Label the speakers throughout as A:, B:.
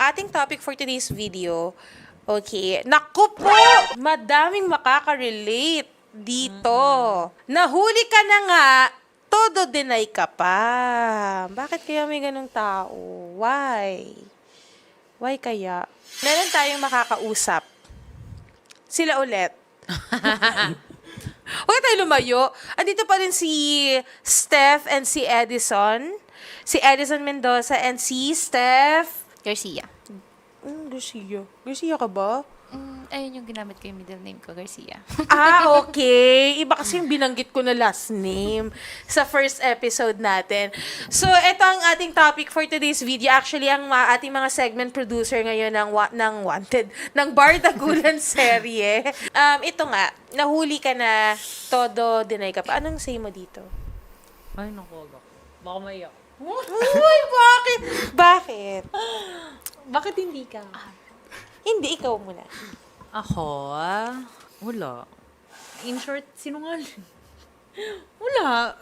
A: ating topic for today's video, okay, naku po, madaming makaka-relate dito. Nahuli ka na nga, todo deny ka pa. Bakit kaya may ganung tao? Why? Why kaya? Meron tayong makakausap. Sila ulit. Huwag tayo lumayo. Andito pa rin si Steph and si Edison. Si Edison Mendoza and si Steph
B: Garcia.
A: Garcia. Garcia ka ba?
B: Ayun yung ginamit ko yung middle name ko, Garcia.
A: Okay. Iba kasi yung binanggit ko na last name sa first episode natin. So, ito ang ating topic for today's video. Actually, ang ating mga segment producer ngayon ng Wanted, ng Bardagulan serye. Ito nga, nahuli ka na, todo deny ka pa. Anong say mo dito?
C: Ay, naku, baka maiyak.
A: Uy, bakit? Bakit?
C: Bakit hindi ka?
A: Hindi, ikaw muna.
C: Ako? Wala. In short, sinungaling. Wala.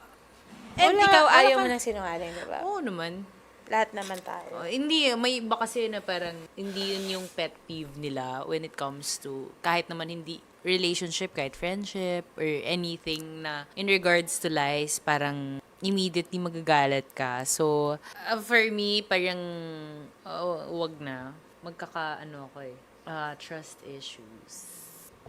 A: And
C: Wala.
A: ikaw,
C: Wala
A: ayaw
C: ka-
A: mo ng sinungaling, diba?
C: Oo naman.
A: Lahat naman tayo.
C: Hindi, may iba kasi na parang hindi yun yung pet peeve nila when it comes to kahit naman hindi relationship, kahit friendship, or anything na in regards to lies, parang immediately magagalit ka. So, for me, parang wag na. Ako trust issues.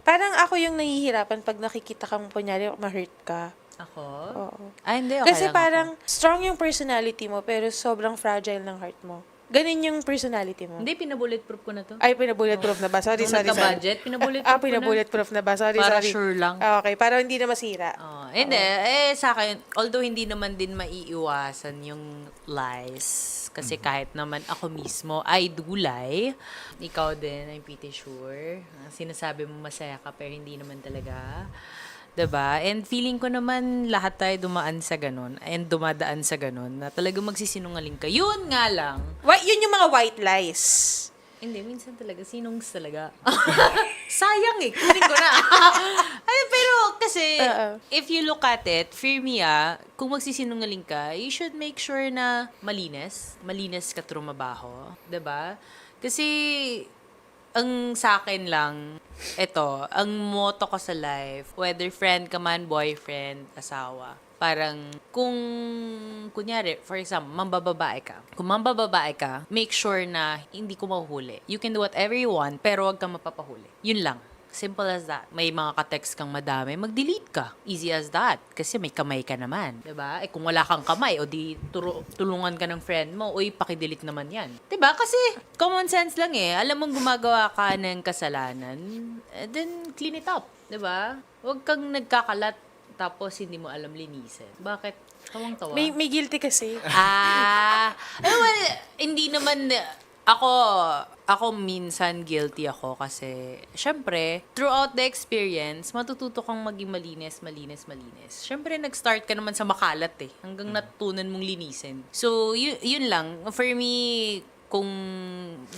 A: Parang ako yung nahihirapan pag nakikita kang kunyari ma-hurt ka.
C: Ako?
A: Oo.
C: Hindi, okay
A: Kasi
C: lang
A: parang
C: ako.
A: strong yung personality mo pero sobrang fragile ng heart mo. Ganun yung personality mo.
C: Hindi, pinabulletproof ko na to.
A: Ay, pinabulletproof na ba? Sorry,
C: Nung
A: sorry.
C: nagka-budget, pinabulletproof ko na.
A: Pinabulletproof na ba? Sorry,
C: Para
A: sorry.
C: sure lang.
A: Okay, para hindi na masira.
C: Hindi, sa akin, although hindi naman din maiiwasan yung lies, kasi kahit naman ako mismo ay do lie, ikaw din, I'm pretty sure. Sinasabi mo masaya ka, pero hindi naman talaga. 'Diba? And feeling ko naman lahat tayo dumaan sa ganun and dumadaan sa ganun na talagang magsisinungaling ka. Yun nga lang.
A: Yun yung mga white lies.
C: Hindi, minsan talaga. Sinungs talaga. Sayang eh. Kunin ko na. Ay, pero kasi, if you look at it, for me kung magsisinungaling ka, you should make sure na malinis. Malinis ka trumabaho. 'Di ba? Kasi, ang sa akin lang, ang motto ko sa life, whether friend ka man, boyfriend, asawa, parang kung, kunyari, for example, mambababae ka. Kung mambababae ka, make sure na hindi ko mahuhuli. You can do whatever you want, pero wag kang mapapahuli. Yun lang. Simple as that. May mga ka-text kang madami, mag-delete ka. Easy as that. Kasi may kamay ka naman. 'Di ba? Kung wala kang kamay, o di tulungan ka ng friend mo, uy, paki-delete naman yan. 'Di ba? Kasi common sense lang eh. Alam mong gumagawa ka ng kasalanan, then clean it up. 'Di ba? Huwag kang nagkakalat tapos hindi mo alam linisin. Bakit? Tawang-tawa.
A: May guilty kasi.
C: Well, hindi naman, ako minsan guilty ako kasi, syempre, throughout the experience, matututo kang maging malinis. Syempre, nag-start ka naman sa makalat eh, hanggang natutunan mong linisin. So, yun lang. For me, kung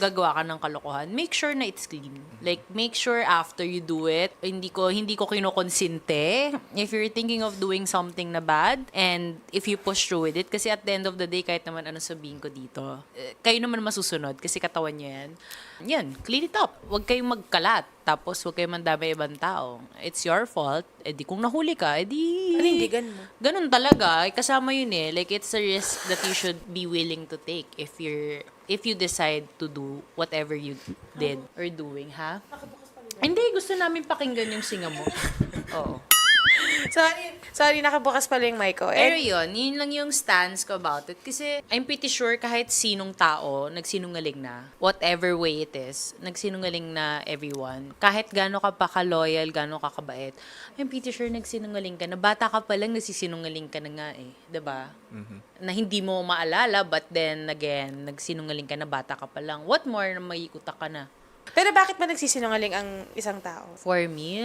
C: gagawa ka ng kalokohan, make sure na it's clean. Like, make sure after you do it, hindi ko kinokonsinte if you're thinking of doing something na bad, and if you push through with it, kasi at the end of the day, kahit naman ano sabihin ko dito, kayo naman masusunod, kasi katawan nyo yan. Yan, clean it up. Huwag kayong magkalat. Tapos, huwag kayong mandamay ibang tao. It's your fault. Eh di, kung nahuli ka,
A: Panindigan mo.
C: ganun talaga. Kasama yun eh. Like, it's a risk that you should be willing to take if you decide to do whatever you did or doing, ha? Hindi, gusto namin pakinggan yung singa mo. Oo.
A: Sorry, nakabukas pala yung mic ko.
C: Pero yun lang yung stance ko about it. Kasi I'm pretty sure kahit sinong tao nagsinungaling na, whatever way it is, nagsinungaling na everyone. Kahit gaano ka pa ka-loyal, gaano ka kabait, I'm pretty sure nagsinungaling ka na. Bata ka pa lang, nagsisinungaling ka na nga eh. 'Di ba? Na hindi mo maalala, but then again, nagsinungaling ka na, bata ka pa lang. What more na may utak ka na?
A: Pero bakit ba nagsisinungaling ang isang tao?
C: For me,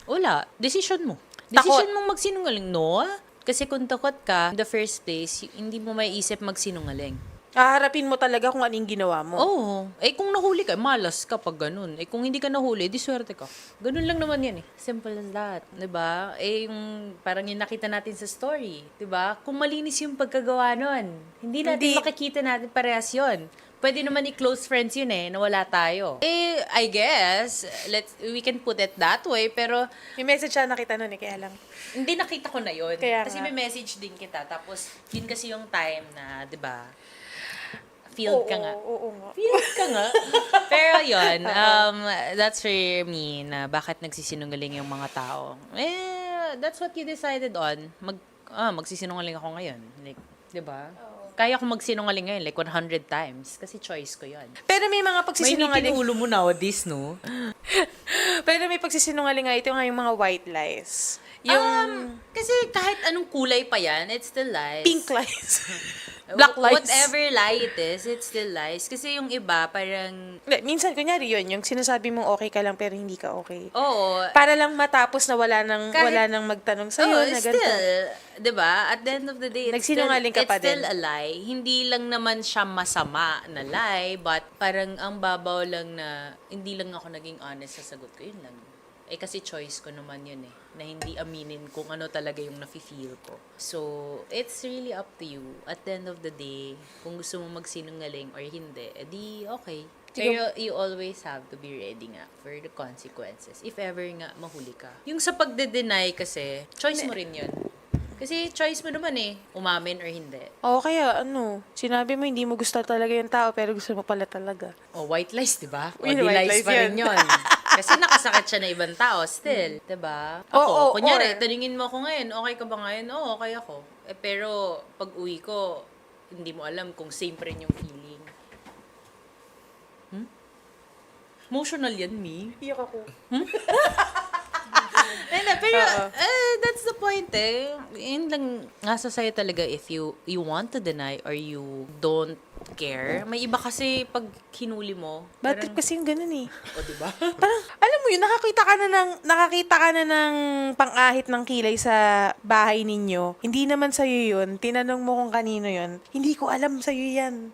C: wala. Decision mo.
A: Takot.
C: Decision mong magsinungaling, no? Kasi kung takot ka, in the first place, hindi mo maiisip magsinungaling.
A: Haharapin mo talaga kung anong ginawa mo.
C: Oo. Kung nahuli ka, malas ka pag ganun. Kung hindi ka nahuli, di swerte ka. Ganun lang naman yan eh. Simple as that. Diba? Yung parang yung nakita natin sa story. Diba? Kung malinis yung pagkagawa nun, hindi natin makikita natin parehas yun. pwede naman i-close friends yun na wala tayo. I guess, we can put it that way, pero
A: May message siya nakita nun kaya lang.
C: hindi nakita ko na yun.
A: Kaya
C: Kasi
A: nga.
C: may message din kita, tapos yun kasi yung time na, di ba, field ka nga.
A: Oo nga.
C: Field ka nga. Pero yun, that's for me na bakit nagsisinungaling yung mga tao. That's what you decided on. Magsisinungaling ako ngayon. Like, di ba? Kaya ko magsinungaling ngayon, like 100 times. Kasi choice ko yun.
A: Pero may mga
C: May
A: pagsisinungaling.
C: ulo mo nowadays, no?
A: Pero may pagsisinungaling nga, ito nga yung mga white lies. Yung
C: Kasi kahit anong kulay pa yan, it's still lies.
A: pink lies. Black lies.
C: Whatever lie it is, it's still lies. Kasi yung iba, parang,
A: Hindi, minsan, kunyari yun, yung sinasabi mong okay ka lang pero hindi ka okay.
C: oo,
A: Para lang matapos na wala nang magtanong sa'yo na ganito.
C: still, 'di ba? At the end of the day,
A: Nagsinungaling ka pa
C: it's still
A: din.
C: a lie. Hindi lang naman siya masama na lie, but parang ang babaw lang na hindi lang ako naging honest sa sagot ko. Yun lang. Kasi choice ko naman yun na hindi aminin kung ano talaga yung nafe-feel ko. So, it's really up to you. At the end of the day, kung gusto mo magsinungaling or hindi, edi okay. Pero you always have to be ready nga for the consequences if ever nga mahuli ka. Yung sa pagde-deny kasi, choice mo rin yun. Kasi choice mo naman umamin or hindi.
A: Oo, kaya sinabi mo hindi mo gusto talaga yung tao pero gusto mo pala talaga.
C: White lies, di ba?
A: Uy,
C: Di
A: white
C: lies
A: lies
C: pa rin
A: yun.
C: yun. Kasi nakasakit siya na ibang tao still, di ba? Ako,
A: Oo,
C: kunyari,
A: or-
C: tanungin mo ako ngayon, okay ka ba ngayon? Oo, okay ako. Pero pag uwi ko, hindi mo alam kung same pa rin yung feeling. Emotional yan, me.
A: Iyak ako.
C: Pero that's the point Yun lang nasa sa'yo talaga if you want to deny or you don't care. May iba kasi pag hinuli mo,
A: Bakit kasi yung ganun
C: o diba?
A: Parang, alam mo yun, nakakita ka na ng pang-ahit ng kilay sa bahay ninyo. Hindi naman sa'yo yun. Tinanong mo kung kanino yun. Hindi ko alam sa'yo yan.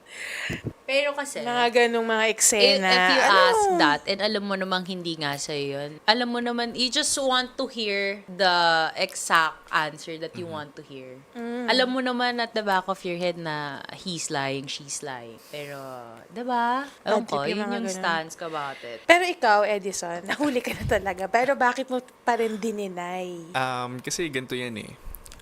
C: Pero kasi,
A: Mga ganong mga eksena.
C: if you
A: Ano?
C: ask that, and alam mo namang hindi nga sa'yo yun, alam mo naman, you just want to hear the exact answer that you want to hear. Alam mo naman at the back of your head na he's lying, she's lying. Pero, diba? Ewan ko,
A: Yung
C: yun
A: mga
C: yung
A: ganun.
C: stance ko about it.
A: Pero ikaw, Edison, nahuli ka na talaga. Pero bakit mo pa rin dininay?
D: Kasi ganito yan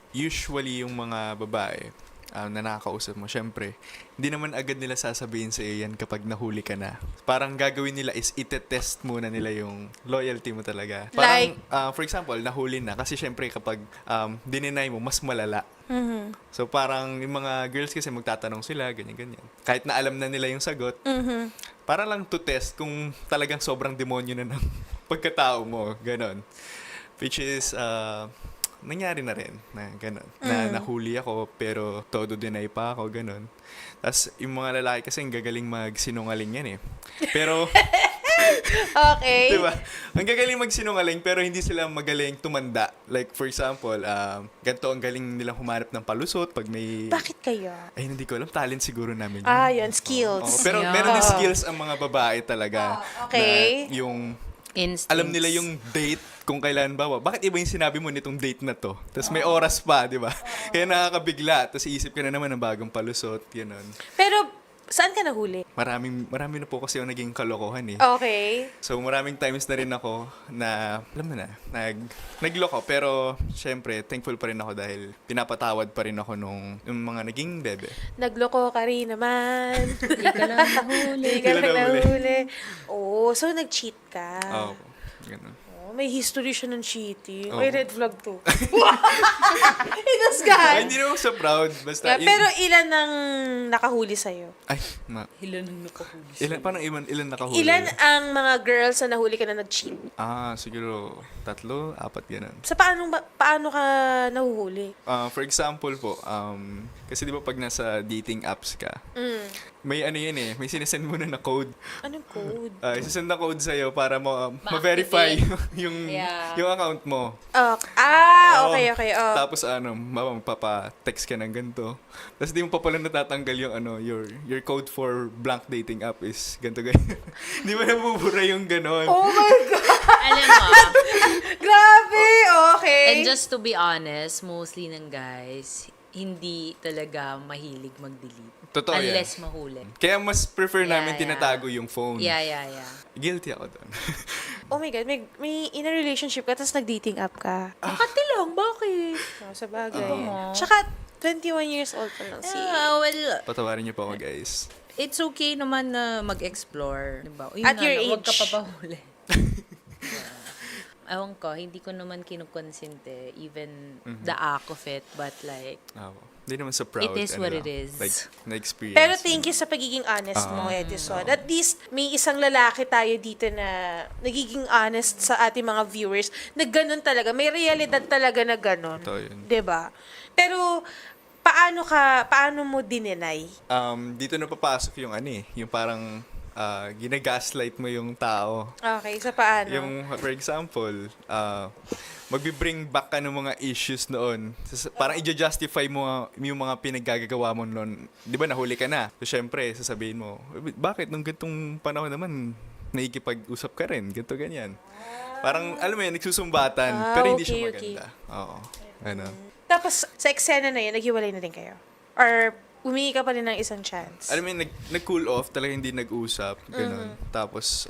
D: Usually yung mga babae na nakakausap mo, syempre, hindi naman agad nila sasabihin sa iyo yan kapag nahuli ka na. Parang gagawin nila is itetest muna nila yung loyalty mo talaga. Parang, for example, nahuli na. Kasi syempre kapag dininay mo, mas malala.
A: Mhm.
D: So parang yung mga girls kasi magtatanong sila, ganyan-ganyan. Kahit na alam na nila yung sagot,
A: Mhm.
D: para lang to test kung talagang sobrang demonyo na ng pagkatao mo, ganon. Which is, nangyari na rin na ganon. Na nahuli ako pero todo deny pa ako, ganon. Tapos yung mga lalaki kasi ang gagaling magsinungaling yan Pero,
A: Okay.
D: diba? Ang gagaling magsinungaling pero hindi sila magaling tumanda. Like for example, ganito ang galing nilang humanap ng palusot pag may...
A: Bakit kaya?
D: Ay, hindi ko alam. Talent siguro namin yun.
A: Yun, skills.
D: Oo, pero
C: Yeah.
D: meron din skills ang mga babae talaga.
A: Okay.
D: Na yung
C: Instincts.
D: alam nila yung date kung kailan ba. Bakit iba yung sinabi mo nitong date na to? Tapos may oras pa, di ba? Kaya nakakabigla. Tapos iisip ka na naman ng bagong palusot. Yun.
A: Pero, saan ka nahuli?
D: Marami na po kasi yung naging kalokohan
A: Okay.
D: So maraming times na rin ako na, alam mo na, nagloko. Pero syempre, thankful pa rin ako dahil pinapatawad pa rin ako nung mga naging bebe.
A: Nagloko ka rin naman.
C: Hindi ka lang nahuli.
A: Hindi ka
D: Hindi ka
A: lang
D: nahuli.
A: nahuli. Oh, so nag-cheat ka.
D: Oo. Ganun.
A: May history siya ng cheating.
D: Oo.
A: May red flag to. Inasgahan.
D: Ay, hindi naman sa proud. Basta,
A: Pero ilan ang nakahuli sa'yo?
D: Ay,
C: Ilan ang nakahuli
D: ilan nakahuli?
A: Ilan ang mga girls na nahuli ka na nag-cheat?
D: Siguro 3, 4, ganun.
A: Sa paano ka nahuhuli?
D: For example po, kasi di ba pag nasa dating apps ka, may ano yan may sinesend mo na code.
A: Anong code?
D: Isasend na code sa'yo para ma-verify yung account mo. Oo.
A: Okay. Oh.
D: Tapos magpapa-text ka ng ganito. Tapos di mo pa pala natatanggal yung your code for blank dating app is ganito ganyan. Di ba nabubura yung ganon?
A: Oh my God!
C: Alam mo,
A: Grabe! Okay.
C: and just to be honest, mostly ng guys, hindi talaga mahilig mag-delete.
D: Totoo yan.
C: Unless mahuli.
D: Kaya mas prefer namin
C: Yeah.
D: tinatago yung phone.
C: Yeah.
D: Guilty ako doon.
A: Oh my God, may in a relationship ka, tapos nag-dating app ka.
C: Makati lang, bakit?
A: Oh, sa bagay.
C: Oo.
A: Tsaka, 21 years old pa lang si...
C: Well,
D: Patawarin niyo po ako, guys.
C: it's okay naman na mag-explore. Diba? Yun
A: At
C: nga
A: your
C: lang, Huwag ka
A: age.
C: papahuli. Ewan ko, hindi ko naman kinukonsente, even the act of it, but like,
D: Hindi naman so proud.
C: It is what
D: lang.
C: it is.
D: Like, na-experience.
A: Pero thank you sa pagiging honest mo, Edison. At least, may isang lalaki tayo dito na nagiging honest sa ating mga viewers na ganun talaga. May realidad talaga na ganun.
D: Totoo yun.
A: 'Di ba? Pero, paano mo dininay?
D: Dito na papasok yung yung parang ginagaslight mo yung tao.
A: Okay, sa paano?
D: Yung, for example, magbi-bring back ka ng mga issues noon. Parang i-justify mo yung mga pinaggagawa mo noon. Di ba, nahuli ka na. So, syempre, sasabihin mo, bakit nung gantong panahon naman, nakikipag-usap ka rin, ganito, ganyan. Parang, alam mo yun, nagsusumbatan, pero hindi siya
A: okay.
D: maganda. Oo. Ano.
A: Tapos, sa eksena na yun, naghiwalay na din kayo? Or, humingi ka pa rin ng isang chance?
D: Alam mo yun, nag-cool off, talagang hindi nag-usap, ganun. Tapos,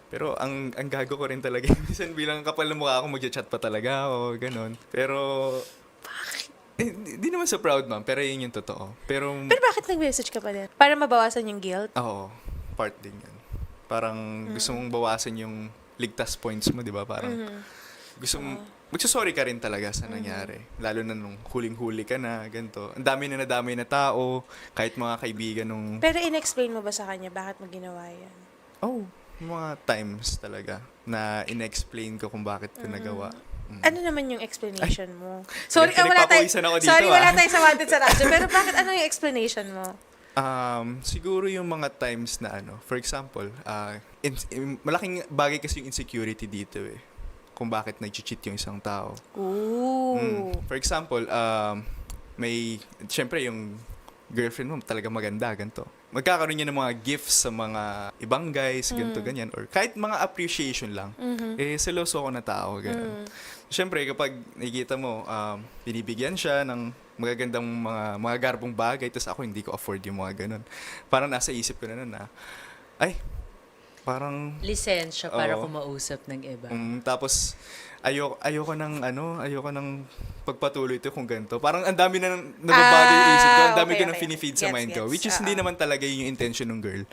D: pero ang gago ko rin talaga, minsan bilang kapal na mukha ako, mag-chat pa talaga ako, ganun. Pero, di naman sa proud, ma'am, pero yun yung totoo. Pero
A: bakit nag-message ka pa din? Para mabawasan yung guilt?
D: oo, part din yan. Parang gusto mong bawasan yung ligtas points mo, di ba? Parang gusto mong, magsasorry ka rin talaga sa nangyari. Lalo na nung huling-huli ka na, ganito. Ang dami na nadamay na tao, kahit mga kaibigan nung...
A: Pero in-explain mo ba sa kanya bakit mo ginawa yan?
D: Oh, mga times talaga na in-explain ko kung bakit ko nagawa.
A: Ano naman yung explanation mo? Sorry,
D: Pinagpapawisan ako dito,
A: wala tayo sa wanted sa radyo. Pero bakit ano yung explanation mo?
D: Siguro yung mga times na for example, malaking bagay kasi yung insecurity dito kung bakit nag-cheat yung isang tao.
A: Ooh.
D: For example, syempre yung girlfriend mo talaga maganda, ganito. Magkakaroon niya ng mga gifts sa mga ibang guys, ganito, ganyan. Or kahit mga appreciation lang. Seloso ako na tao, ganun. Syempre, kapag nakikita mo, binibigyan siya ng magagandang mga garbong bagay, tapos ako hindi ko afford yung mga ganun. Parang nasa isip ko na nun parang
C: lisensya para
D: Oo.
C: kumausap ng iba.
D: tapos ayoko nang pagpatuloy ito kung ganito. Parang ang dami na nababago yung isip ko. Ang dami ko nang finifeed sa mind ko. Which is hindi naman talaga yung intention ng girl.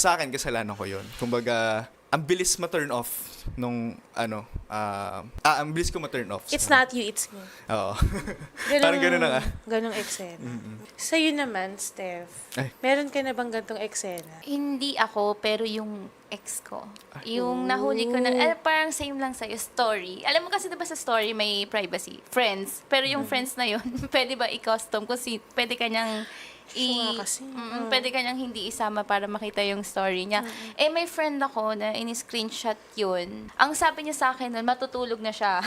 D: Sa akin, kasalanan ko yun. Kumbaga, ang bilis ma-turn off nung ang bilis ko ma-turn off.
A: It's not you, it's me.
D: Oo. Parang ganun na nga.
A: Ganong eksena. Sa'yo naman, Steph,
D: Ay.
A: meron ka na bang gantong eksena?
B: Hindi ako, pero yung ex ko. Yung nahuli ko na, parang same lang sa'yo, story. Alam mo kasi diba sa story may privacy, friends. Pero yung friends na yun, pwede ba i-custom? Kasi pwede kanyang
A: Siya nga kasi.
B: pwede kanyang hindi isama para makita yung story niya. May friend ako na ini-screenshot yun. Ang sabi niya sa akin nun, matutulog na siya.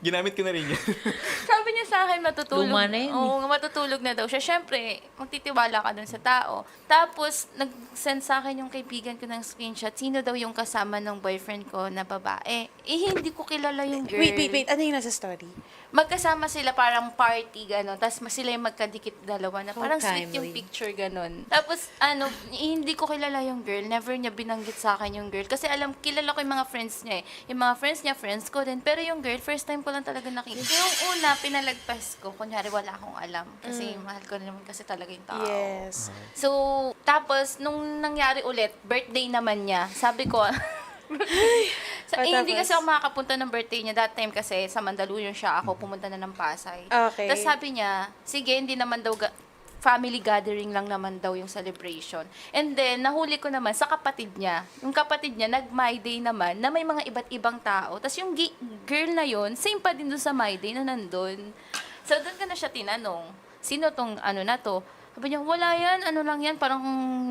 D: Ginamit ko na rin yan.
B: Sabi niya sa akin, matutulog.
C: Luma na yun,
B: Oo, matutulog na daw siya. Siyempre, magtitiwala ka dun sa tao. Tapos, nag-send sa akin yung kaibigan ko ng screenshot. Sino daw yung kasama ng boyfriend ko na babae? Hindi ko kilala yung girl.
A: Wait. Ano yung nasa story?
B: Magkasama sila parang party, gano'n. Tapos sila yung magkadikit dalawa na parang sweet yung
C: timely.
B: picture, gano'n. Tapos, hindi ko kilala yung girl. Never niya binanggit sa akin yung girl. Kasi kilala ko yung mga friends niya Yung mga friends niya, friends ko din. Pero yung girl, first time ko lang talaga nakita. Yung una, pinalagpas ko. Kunyari, wala akong alam. Kasi mahal ko naman kasi talaga yung tao.
A: Yes.
B: So, tapos, nung nangyari ulit, birthday naman niya, sabi ko, hindi
A: tapos?
B: kasi ako makakapunta ng birthday niya. That time kasi sa Mandaluyong siya, ako pumunta na ng Pasay.
A: Okay.
B: Tapos sabi niya, sige, hindi naman daw family gathering lang naman daw yung celebration. And then, nahuli ko naman sa kapatid niya. Yung kapatid niya, nag-My Day naman, na may mga iba't ibang tao. Tapos yung girl na yon same pa din doon sa My Day na nandun. So, doon ko na siya tinanong, sino tong na to? Sabi niya, wala yan, lang yan, parang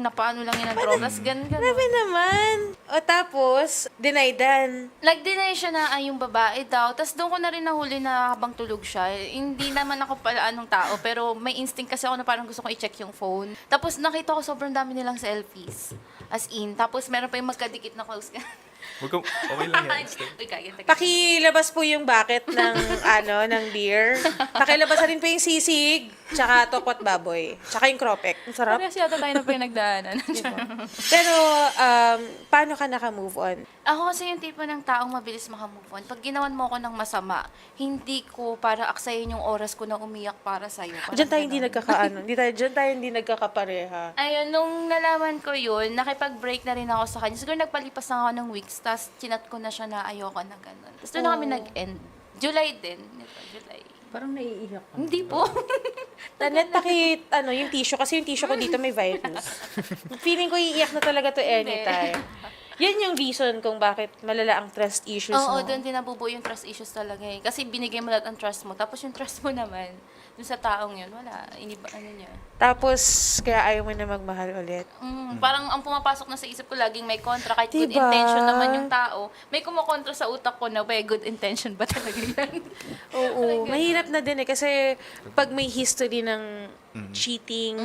B: napaano lang yan ng drogas, ganun.
A: Grabe naman. O tapos, dinaydan.
B: Nag-deny siya na yung babae daw. Tapos doon ko na rin nahuli na habang tulog siya. Hindi naman ako pala anong tao, pero may instinct kasi ako na parang gusto kong i-check yung phone. Tapos nakita ko sobrang dami nilang selfies. As in. Tapos meron pa yung magkadikit na close.
D: Okay lang yan. Steph.
B: Uy, kaya, taga-
A: Pakilabas po yung bucket ng ng beer. Pakilabas na rin po yung sisig, tsaka tokwat baboy, tsaka yung kropek. Ang sarap.
B: Parehas yata tayo na pinagdaanan.
A: Pero, paano ka naka-move on?
B: Ako kasi yung tipo ng taong mabilis makamove on. Pag ginawan mo ako ng masama, hindi ko para aksayin yung oras ko na umiyak para sa'yo. Parang
A: Diyan tayo hindi
B: ganon.
A: Diyan tayo hindi nagkakapareha.
B: Ayun, nung nalaman ko yun, nakipag-break na rin ako sa kanya. Siguro nagpalipas na ako ng weeks, tapos chinat ko na siya na ayoko na gano'n. Tapos doon na kami nag-end. July din. July.
C: Parang naiiyak ka.
B: Hindi po.
A: Tanet, yung tissue. Kasi yung tissue ko dito may virus. Feeling ko iiyak na talaga to anytime. Yan yung reason kung bakit malala ang trust issues
B: Oo,
A: mo.
B: doon din nabubuo yung trust issues talaga eh. Kasi binigay mo lahat ang trust mo. Tapos yung trust mo naman, dun sa taong yun, wala. Iniba, ano niya.
A: Tapos, kaya ayaw mo na magmahal ulit.
B: Parang ang pumapasok na sa isip ko, laging may kontra. Kahit good
A: Diba?
B: intention naman yung tao, may kumukontra sa utak ko na, "Weh, good intention ba talaga yan?"
A: Oo, mahirap na din eh. Kasi pag may history ng cheating,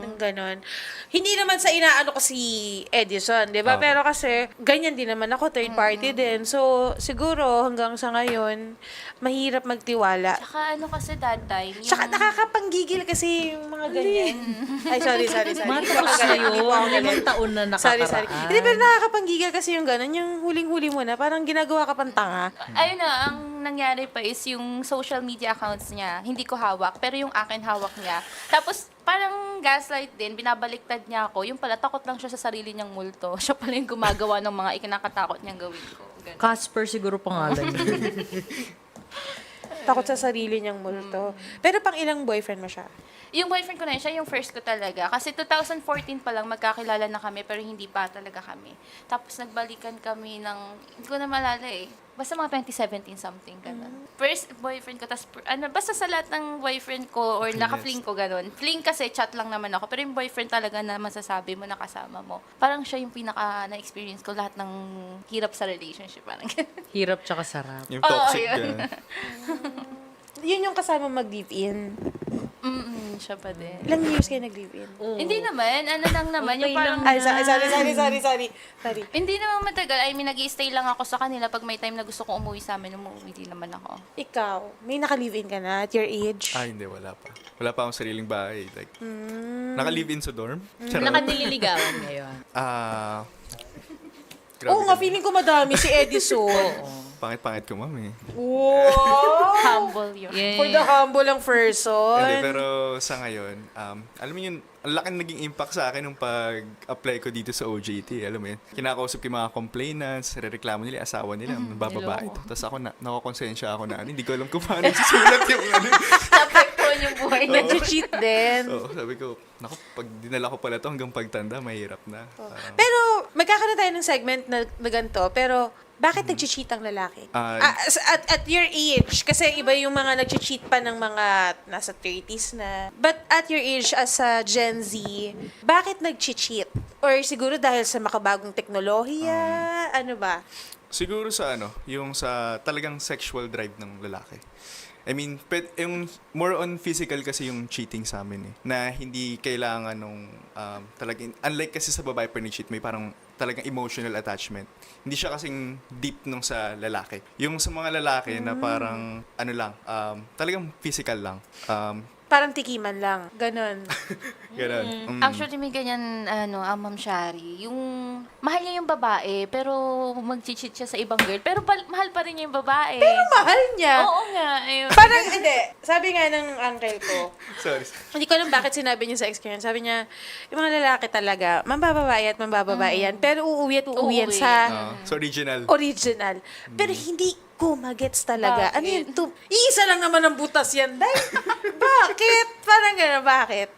A: ng ganon. Hindi naman sa inaano ko si Edison, di ba?
D: Oo.
A: Pero kasi, ganyan din naman ako, third party din. So, siguro, hanggang sa ngayon, mahirap magtiwala.
B: Saka ano kasi that time, yung...
A: Tsaka nakapanggigil kasi yung mga ganyan. Ay, sorry.
C: Matapos na yun. 5 taon na nakakaraan.
A: Sorry. Hindi, pero nakakapanggigil kasi yung gano'n, yung huling-huli mo na, parang ginagawa ka pang tanga.
B: Ayun na, ang nangyari pa is yung social media accounts niya, hindi ko hawak, pero yung akin hawak niya. Tapos, parang gaslight din, binabaliktad niya ako. Yung pala, takot lang siya sa sarili niyang multo. Siya pala yung gumagawa ng mga ikinakatakot niyang gawin ko. Ganun.
C: Casper siguro pangalan niya.
A: Takot sa sarili niyang multo. Pero pang ilang boyfriend mo siya?
B: Yung boyfriend ko na yun, siya yung first ko talaga. Kasi 2014 pa lang magkakilala na kami, pero hindi pa talaga kami. Tapos nagbalikan kami ng, hindi ko na malala eh. Basta mga 2017 something, gano'n. First boyfriend ko, tapos, basta sa lahat ng boyfriend ko, or naka-fling ko, gano'n. Fling kasi chat lang naman ako, pero yung boyfriend talaga na masasabi mo, nakasama mo. Parang siya yung pinaka na-experience ko lahat ng hirap sa relationship. Parang gano'n.
C: Hirap tsaka sarap.
D: Yung toxic
B: Oo, yun.
D: ka.
A: Yun yung kasama mag-live-in.
B: Siya pa din.
A: Ilang years kayo nag-live-in?
B: Hindi naman, ano lang naman,
C: Okay
B: yung parang...
A: Ay, sorry.
B: Hindi naman matagal. I mean, nag-i-stay lang ako sa kanila. Pag may time na gusto ko umuwi sa amin, umuwi din naman ako.
A: Ikaw, may naka-live-in ka na at your age?
D: Hindi, wala pa. Wala pa akong sariling bahay. Like, naka-live-in sa dorm. Charot.
C: Nakanililigawan ngayon.
D: Grabe
A: Oo nga,
D: ka.
A: feeling ko madami si Edison.
D: Pangit-pangit ko, ma'am eh.
A: Wow!
B: Humble yun.
A: For the humble ang person.
D: Hindi, pero sa ngayon, alam mo yun, ang laking naging impact sa akin nung pag-apply ko dito sa OJT. Alam mo yun, kinakausap ko yung mga complainants, rereklamo nila, asawa nila, bababae ito. Tapos ako, nakakonsensya ako na, hindi ko alam kung paano susulat yung ano.
B: Napektuhan yung buhay na
A: Nag-cheat din.
D: Oo, sabi ko, naku, pag dinala ko pala to hanggang pagtanda, mahirap na. Parang,
A: Pero, magkakaroon tayo ng segment na ganito, pero bakit nag-cheat ang lalaki? At your age, kasi iba yung mga nag-cheat pa ng mga nasa 30s na. But at your age, as a Gen Z, bakit nag-cheat? Or siguro dahil sa makabagong teknolohiya? Ano ba?
D: siguro sa yung sa talagang sexual drive ng lalaki. I mean, yung more on physical kasi yung cheating sa amin eh. Na hindi kailangan nung talagang, unlike kasi sa babae pa ni-cheat, may parang talagang emotional attachment. Hindi siya kasing deep nung sa lalaki. Yung sa mga lalaki na parang, talagang physical lang.
A: Parang tikiman lang. Ganon.
D: Ganun.
B: Actually, may ganyan, Ma'am Shari. Yung, mahal niya yung babae, pero mag-cheat siya sa ibang girl. Pero mahal pa rin niya yung babae.
A: Mahal niya.
B: Oo nga. Ayun.
A: Parang, hindi. Sabi nga ng uncle ko,
D: Sorry.
A: hindi ko alam bakit sinabi niya sa experience. Sabi niya, yung mga lalaki talaga, mambababae at mambababae yan. Pero uuwi at uuwi yan
B: Uuwi.
A: sa
D: So original.
A: original. Pero hindi ko magets talaga.
B: Bakit?
A: Ano yun? Isa lang naman ang butas yan. Dahil, bakit? Parang gano'n, bakit?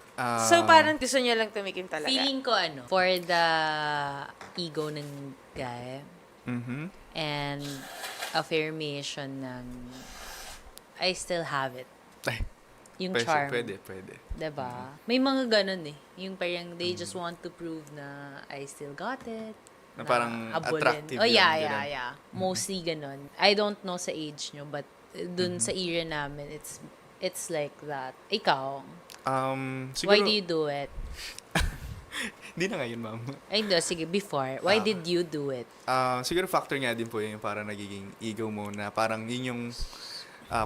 A: So, parang gusto niya lang tumikim talaga.
C: Feeling ko for the ego ng guy
D: Mhm.
C: and affirmation ng I still have it.
D: Ay,
C: Yung charm.
D: Pwede.
C: Diba? May mga ganun eh. Yung parang they just want to prove na I still got it.
D: Na parang
C: abulin.
D: attractive
C: Oh,
D: yun,
C: yeah.
D: ganun.
C: Mostly ganun. I don't know sa age nyo, but dun sa era namin, it's like that. Ikaw,
D: Siguro,
C: why do you do it?
D: Hindi na ngayon, ma'am.
C: Ay, no, sige, before. Why
D: Ah.
C: did you do it?
D: Siguro factor nga din po yun, yung parang nagiging ego mo na parang yun yung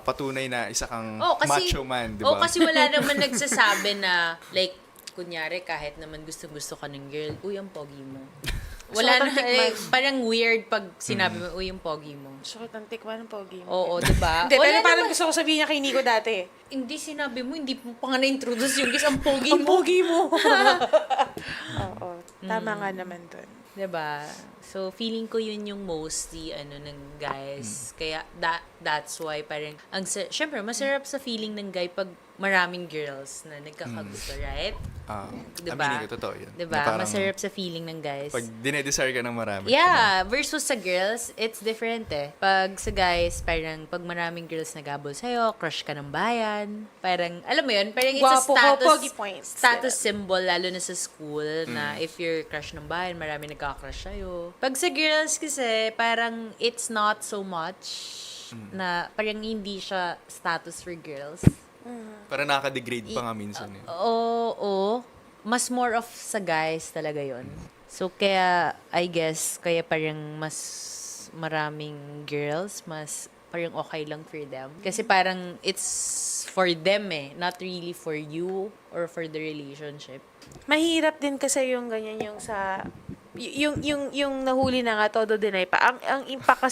D: patunay na isa kang macho man, di ba?
C: Oh, kasi wala naman nagsasabi na, like, kunyari, kahit naman gusto ka ng girl, uy, ang pogi mo. Wala na, parang weird pag sinabi mo, uy, ang pogi mo.
A: Sakit ang tikman ng pogi mo.
C: Oo, diba?
A: Hindi, pero
C: Wala
A: parang
C: naman-
A: gusto ko sabihin niya kay Nico dati.
C: Hindi sinabi mo, hindi mo pa nga na-introduce yung guys, ang pogi
A: Ang
C: mo.
A: pogi mo. Oo, tama nga naman dun.
C: Diba? So, feeling ko yun yung mostly, ng guys. Kaya, that's why parang, syempre, masarap sa feeling ng guy pag maraming girls na nagkakagusto, right? Diba?
D: Aminin ko, totoo yun.
C: Diba?
D: Na parang
C: Masarap sa feeling ng guys.
D: Pag dinedesire ka ng marami.
C: Yeah, versus sa girls, it's different eh. Pag sa guys, parang pag maraming girls nagabol sa'yo, crush ka ng bayan. Parang, alam mo yun, parang it's a
A: Gwapo ko,
C: status,
A: pogi points.
C: status symbol, lalo na sa school, na if you're crush ng bayan, marami nagka-crush sa'yo. Pag sa girls kasi, parang it's not so much na parang hindi siya status for girls.
D: Parang nakaka-degrade pa nga minsan eh.
C: Oo. Mas more of sa guys talaga yon. So, kaya, I guess, kaya parang mas maraming girls, mas parang okay lang for them. Kasi parang it's for them eh, not really for you or for the relationship.
A: Mahirap din kasi yung ganyan yung sa yung nahuli na nga todo deny pa. Ang impact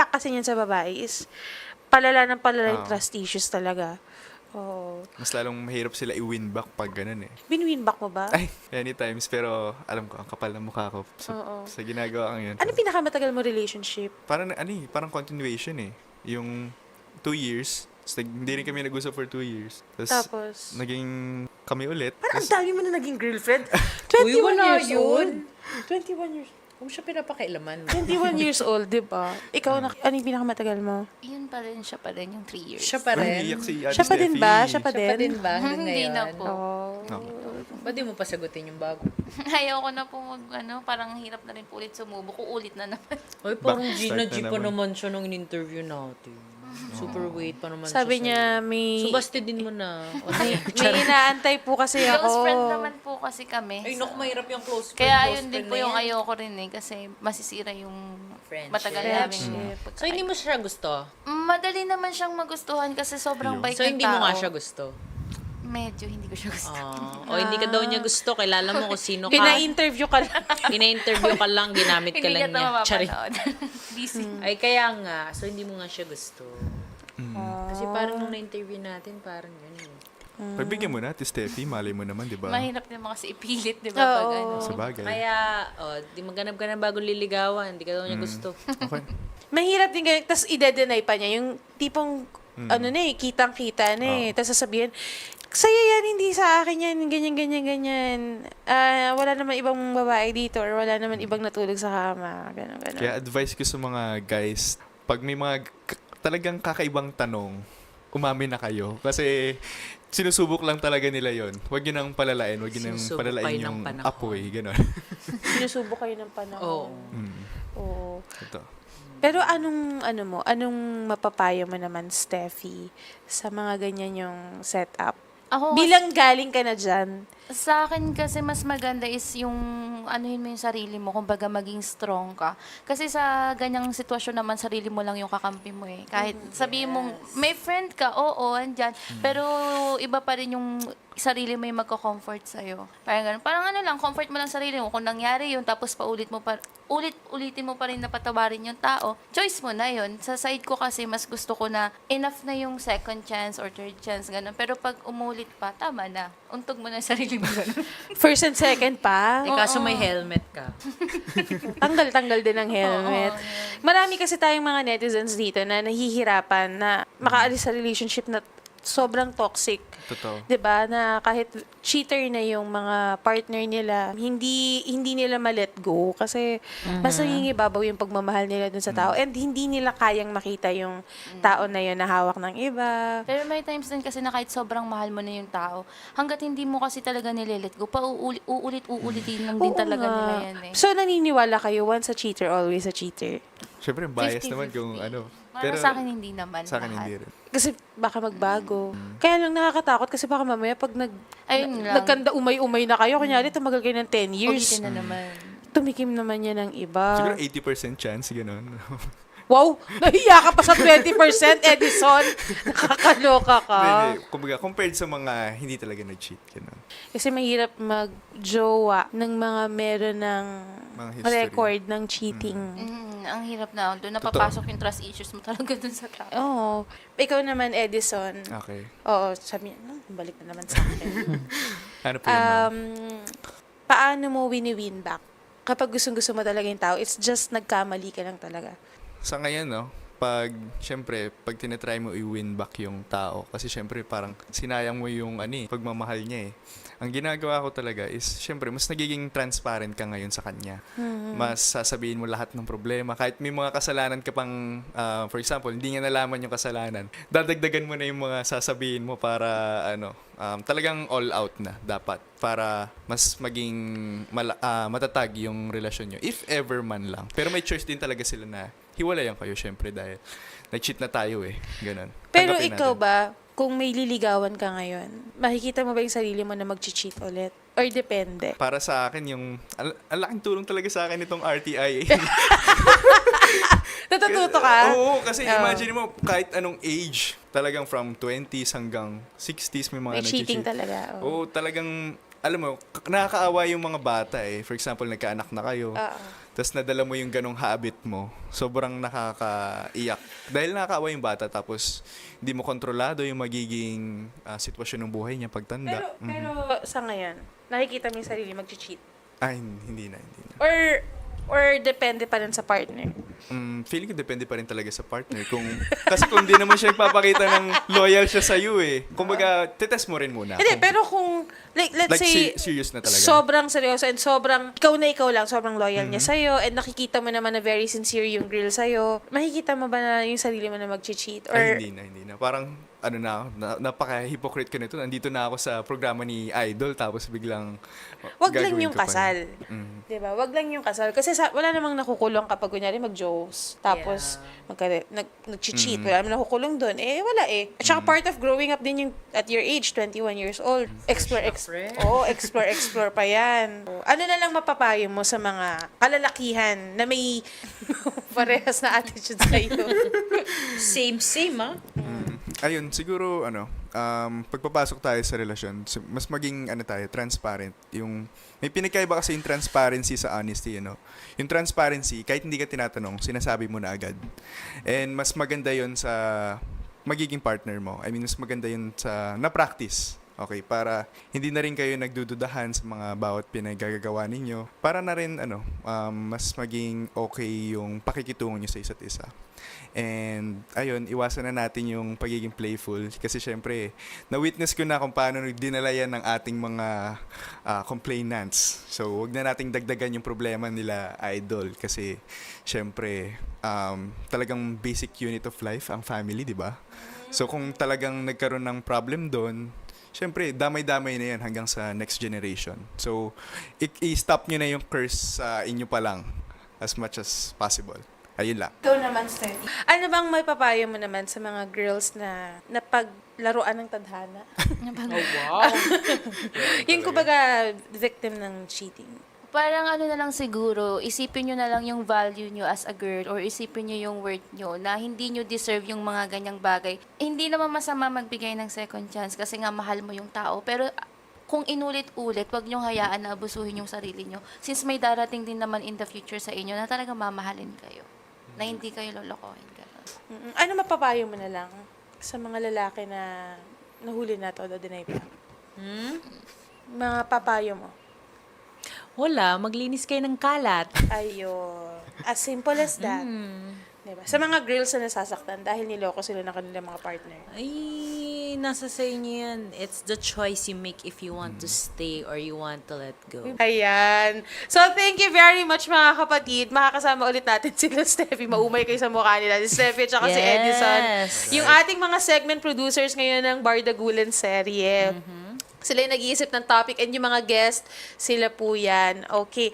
A: kasi niyan sa babae is palala ng palala yung trust issues talaga. Oo.
D: Mas lalong mahirap sila i-win back pag ganun eh.
A: Binwin back mo ba?
D: Ay, many times. Pero alam ko, ang kapal ng mukha ko sa ginagawa kang yun.
A: Ano pinakamatagal mo relationship?
D: Parang, parang continuation eh. Yung 2 years, hindi rin kami nag-usap for 2 years.
A: Tapos?
D: Naging kami ulit.
A: Parang ang dami mo na naging girlfriend. 21
C: Uy, wala
A: years
C: yun.
A: old. 21 years.
C: Kung siya pinapakailaman.
A: 21 years old, di ba? Ikaw, ano yung pinakamatagal mo?
B: Yun pa rin, siya pa rin yung 3 years.
C: Siya pa
D: Ay,
C: rin.
D: iyak si Ate
A: Siya pa din
D: Steffi.
A: ba? Siya pa
C: Siya pa din
A: din?
C: ba hanggang
B: Hindi
C: ngayon?
B: na po.
A: Oh.
C: Ba't di mo pa sagutin yung bago?
B: Ayoko na po parang hirap na rin po ulit sumubok. Uulit na naman.
C: Ay, parang
D: Back
C: G
D: start
C: na
D: na
C: G pa
D: naman.
C: naman siya nung in-interview natin. Super weight pa naman
A: Sabi
C: siya
A: niya, may...
C: So, bastidin mo na. O,
A: May inaantay po kasi ako.
B: Close friend naman po kasi kami.
C: Ay, naku, mahirap yung close friend.
B: Kaya
C: close
B: ayun din
C: friend
B: po
C: na
B: yung
C: yan.
B: ayoko rin eh. Kasi masisira yung
C: Friendship.
B: matagal namin.
A: Friendship.
C: So, hindi mo siya gusto?
B: Madali naman siyang magustuhan kasi sobrang
D: Ayun.
B: bait
C: So,
B: ng
C: hindi mo
B: tao.
C: nga siya gusto?
B: Medyo hindi ko siya gusto.
C: O, hindi ka daw niya gusto. Kilala mo kung sino ka.
A: Pina-interview ka lang.
C: Pina-interview ka lang, ginamit ka
B: Hindi
C: lang
B: ka
C: niya.
B: ito
C: Charing.
B: mapapanood. Busy.
C: Ay, kaya nga. So, hindi mo nga siya gusto. Kasi parang nung na-interview natin, parang yun eh.
D: Pagbigyan mo na, Ate Steffi, malay mo naman, di ba?
B: Mahirap naman kasi ipilit, di ba? Pag ano.
D: Sa bagay.
C: Kaya, di maghanap ka ng bagong liligawan. Hindi ka daw niya gusto.
D: Okay.
A: Mahirap din ganyan. Tapos ide-deny pa niya. Yung tipong, kitang-kita na eh. Tapos sasabihin, sa'yo yan, hindi sa akin yan, ganyan. Wala naman ibang babae dito or wala naman ibang natulog sa kama. Ganon.
D: Kaya advice ko sa mga guys, pag may mga talagang kakaibang tanong, umamin na kayo. Kasi sinusubok lang talaga nila yon. Huwag yun ang palalain. Huwag yun ang
C: Sinusubok
D: palalain
C: kayo ng
D: yung
C: panahon.
D: apoy. Ganon.
A: Sinusubok kayo ng panahon.
C: Oo.
A: Oo.
D: Ito.
A: Pero anong mapapayo mo naman, Steffi, sa mga ganyan yung setup?
B: Ako,
A: Bilang galing ka na dyan.
B: sa akin kasi mas maganda is yung anuhin mo yung sarili mo, kumbaga maging strong ka. Kasi sa ganyang sitwasyon naman, sarili mo lang yung kakampi mo eh. Kahit sabihin mong, may friend ka, oo, andyan. Pero iba pa rin yung sarili mo yung magko-comfort sa'yo. Parang ganun. Parang comfort mo lang sarili mo. Kung nangyari yun, tapos ulitin mo pa rin na patawarin yung tao, choice mo na yun. Sa side ko kasi, mas gusto ko na enough na yung second chance or third chance, ganun. Pero pag umulit pa, tama na. Untog mo na yung sarili mo, ganun.
A: First and second pa.
C: Eh, kaso may helmet ka.
A: Tanggal-tanggal din ang helmet. Marami kasi tayong mga netizens dito na nahihirapan na makaalis sa relationship na sobrang toxic.
D: Totoo.
A: 'Di ba? Na kahit cheater na yung mga partner nila, hindi nila ma-let go kasi mas nangingibabaw yung pagmamahal nila dun sa tao and hindi nila kayang makita yung tao na yun na hawak ng iba.
B: Pero may times din kasi na kahit sobrang mahal mo na yung tao, hanggat hindi mo kasi talaga nililet go, uulit-uulitin lang din
A: Oo
B: talaga
A: nga.
B: nila yan eh.
A: So naniniwala kayo once a cheater, always a cheater.
D: Syempre, bias
B: 50-50.
D: naman kung ano.
B: Pero sa akin hindi naman
D: sa akin
B: lahat.
D: hindi rin.
A: Kasi baka magbago. Kaya lang nakakatakot kasi baka mamaya pag
B: Ayun lang.
A: nagkanda umay-umay na kayo, kunyari tumagal kayo ng 10 years,
B: Ulitin na naman.
A: tumikim naman yan ng iba.
D: Siguro 80% chance, gano'n.
A: Wow! Nahiya ka pa sa 20%, Edison! Nakakaloka ka.
D: Hindi, kumbaga, compared sa mga hindi talaga nag-cheat, gano'n.
A: Kasi mahirap mag-jowa ng mga meron ng
D: Mga history.
A: record ng cheating.
B: Ang hirap na. Doon napapasok yung trust issues mo talaga dun sa tao.
A: Oo. Ikaw naman, Edison.
D: Okay.
A: Oo, sabi niya, balik na naman sa akin.
D: Ano po yun, ma'am?
A: Paano mo wini-win back? Kapag gustong-gusto mo talaga yung tao, it's just nagkamali ka lang talaga.
D: Sa ngayon, no, pag tinatry mo i-win back yung tao, kasi syempre parang sinayang mo yung pagmamahal niya eh. Ang ginagawa ko talaga is, syempre, mas nagiging transparent ka ngayon sa kanya. Mas sasabihin mo lahat ng problema. Kahit may mga kasalanan ka pang, for example, hindi niya nalaman yung kasalanan, dadagdagan mo na yung mga sasabihin mo para, talagang all out na dapat. Para mas maging matatag yung relasyon nyo. If ever man lang. Pero may choice din talaga sila na hiwalayan kayo, syempre, dahil nag-cheat na tayo eh. Ganon.
A: Pero
D: Tanggapin
A: ikaw
D: natin.
A: ba, kung may liligawan ka ngayon, makikita mo ba yung sarili mo na mag-cheat ulit? Or depende?
D: Para sa akin, ang laking tulong talaga sa akin itong RTI.
A: Natututo ka?
D: Oo, kasi
A: Oo.
D: imagine mo, kahit anong age, talagang from 20s hanggang 60s may mga
A: May cheating
D: nag-cheat.
A: talaga. Oo.
D: Oo, talagang, alam mo, nakakaawa yung mga bata eh. For example, nagkaanak na kayo.
A: Oo.
D: Tapos nadala mo yung ganong habit mo, sobrang nakakaiyak. Dahil nakakaawa yung bata, tapos hindi mo kontrolado yung magiging sitwasyon ng buhay niya pagtanda.
A: Pero sa ngayon, nakikita mo yung sarili mag-cheat?
D: Hindi na.
A: Or depende pa rin sa partner?
D: Feeling ko depende pa rin talaga sa partner. Kasi kung di naman siya nagpapakita ng loyal siya sa'yo eh. Kumbaga, titest mo rin muna.
A: Hindi, pero kung, let's say,
D: serious na talaga.
A: sobrang seryoso and sobrang, ikaw na ikaw lang, sobrang loyal niya sa'yo and nakikita mo naman na very sincere yung girl sa'yo, makikita mo ba na yung sarili mo na mag-cheat? Or,
D: Ay, hindi na. Parang, napaka-hypocrite ko nito. Nandito na ako sa programa ni Idol, tapos biglang,
A: wag lang
D: gagawin
A: yung
D: ko pa
A: kasal.
D: yun.
A: Diba? Wag lang yung kasal. Kasi wala namang nakukulong kapag kunyari mag-jokes. Tapos, nag-cheat. Wala namang nakukulong doon. Eh, wala eh. At saka part of growing up din yung at your age, 21 years old. Explore pa yan. Ano na lang mapapayo mo sa mga kalalakihan na may parehas na attitude sa'yo?
C: Same, ah.
D: Ayun, siguro, pagpapasok tayo sa relasyon, mas maging, transparent. May pinagkaiba kasi yung transparency sa honesty, Yung transparency, kahit hindi ka tinatanong, sinasabi mo na agad. And mas maganda yun sa magiging partner mo. I mean, mas maganda yun sa na-practice. Okay, para hindi na rin kayo nagdududahan sa mga bawat pinagagagawa ninyo. Para na rin, mas maging okay yung pakikitungo nyo sa isa't isa. And, ayun, iwasan na natin yung pagiging playful. Kasi, syempre, na-witness ko na kung paano dinala yan ng ating mga complainants. So, wag na nating dagdagan yung problema nila, Idol. Kasi, syempre, talagang basic unit of life, ang family, di ba? So, kung talagang nagkaroon ng problem doon, syempre, damay-damay na yan hanggang sa next generation. So, i-stop nyo na yung curse sa inyo pa lang as much as possible. Ayun lang.
A: Ikaw naman, Steffi. Ano bang may papayo mo naman sa mga girls na napaglaruan ng tadhana?
C: Oh, wow.
A: Yung kumbaga, victim ng cheating.
B: Parang na lang siguro, isipin nyo na lang yung value nyo as a girl or isipin nyo yung worth nyo na hindi nyo deserve yung mga ganyang bagay. Hindi naman masama magbigay ng second chance kasi nga mahal mo yung tao. Pero kung inulit-ulit, wag nyo hayaan na abusuhin yung sarili nyo. Since may darating din naman in the future sa inyo na talaga mamahalin kayo. Na hindi kayo lolokohin.
A: Ano mapapayo mo na lang sa mga lalaki na nahuli na to, deny pa? Mga papayo mo?
C: Wala, maglinis kayo ng kalat.
A: Ayun. As simple as that. Diba? Sa mga girls na nasasaktan dahil niloko sila ng kanilang mga partner.
C: Ay, nasa sa inyo yan. It's the choice you make if you want to stay or you want to let go.
A: Ayan. So, thank you very much mga kapatid. Makakasama ulit natin sila, Steffi. Maumay kayo sa mukha nila. Si Steffi at saka si Edison.
C: Yes.
A: Yung ating mga segment producers ngayon ng Bardagulan serye. Sila yung nag-iisip ng topic and yung mga guest, sila po yan. Okay.